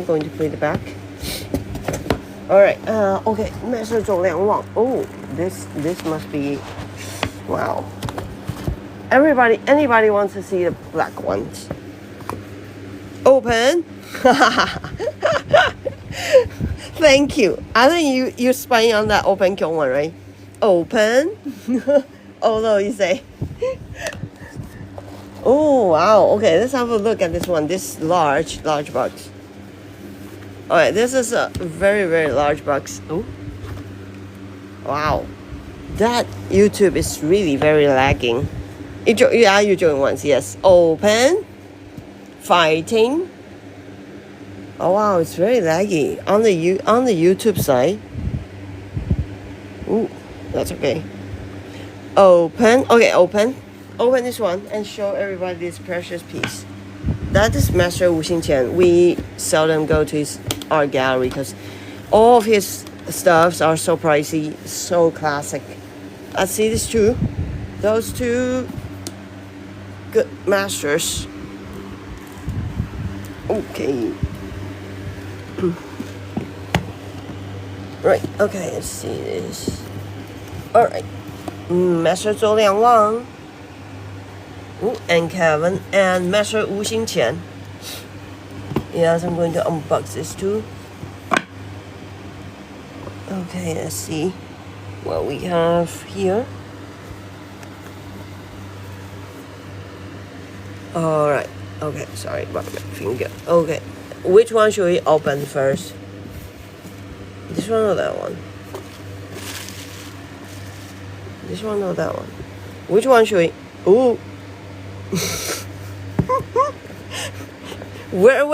I'm going to put it back. Alright, okay, Master ZouLiangWang. Oh, this must be, wow. Anybody wants to see the black ones? Open. Thank you. I think you're spying on that open one, right? Open. Although you say. Oh wow. Okay, let's have a look at this one. This large box. Alright, this is a very large box. Oh. Wow. That YouTube is really very lagging. Yeah, you joined once. Yes. Open. Fighting. Oh wow, it's very laggy on the YouTube side. Ooh, that's okay. Open. Okay, open this one and show everybody this precious piece. That is Master Wu Xingqian. We seldom go to his art gallery because all of his stuffs are so pricey, so classic. I see these two. Those two good masters. Okay. Right, okay, let's see this. Alright. Master ZouLiangWang. And Kevin and Master Wu Xingqian. Yes, I'm going to unbox this too. Okay, let's see what we have here. Alright. Okay, sorry about my finger. Okay. Which one should we open first? This one or that one? This one or that one? Which one should we? Ooh. Where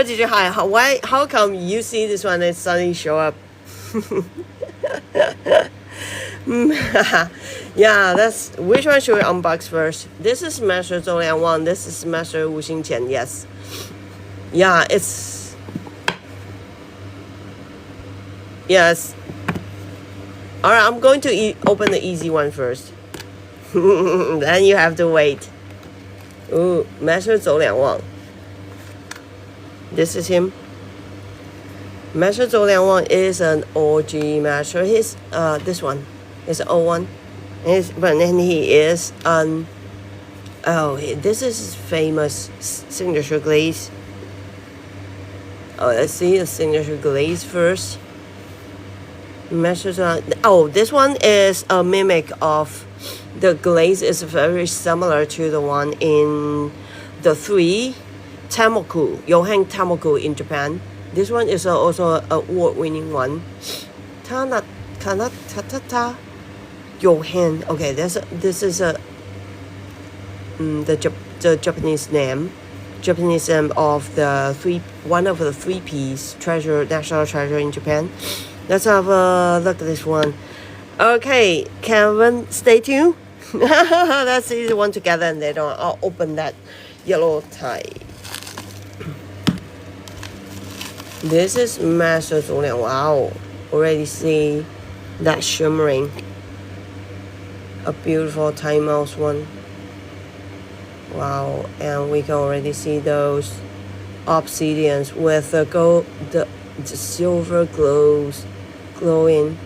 did you hide? How come you see this one and suddenly show up? Yeah, that's which one should we unbox first? This is Master ZouLiangWang. This is Master Wu Xingqian. Yes. Yeah, it's yes. Alright, I'm going to open the easy one first. Then you have to wait. Ooh, Master ZouLiangWang. This is him. Master ZouLiangWang is an OG master. He's this one is an old one. But then he is this is his famous signature glaze. Oh, let's see the signature glaze first. This one is a mimic of the glaze. Is very similar to the one in the 3 Tenmoku, Tenmoku in Japan. This one is also an award-winning one. Yohen. Okay, this is the Japanese name of the one of the 3 P's national treasure in Japan. Let's have a look at this one. Okay, Kevin, stay tuned. Let's see the one together and then I'll open that yellow tie. This is Master ZouLiangWang. Wow, already see that shimmering. A beautiful time mouse one. Wow, and we can already see those obsidians with the silver glowing.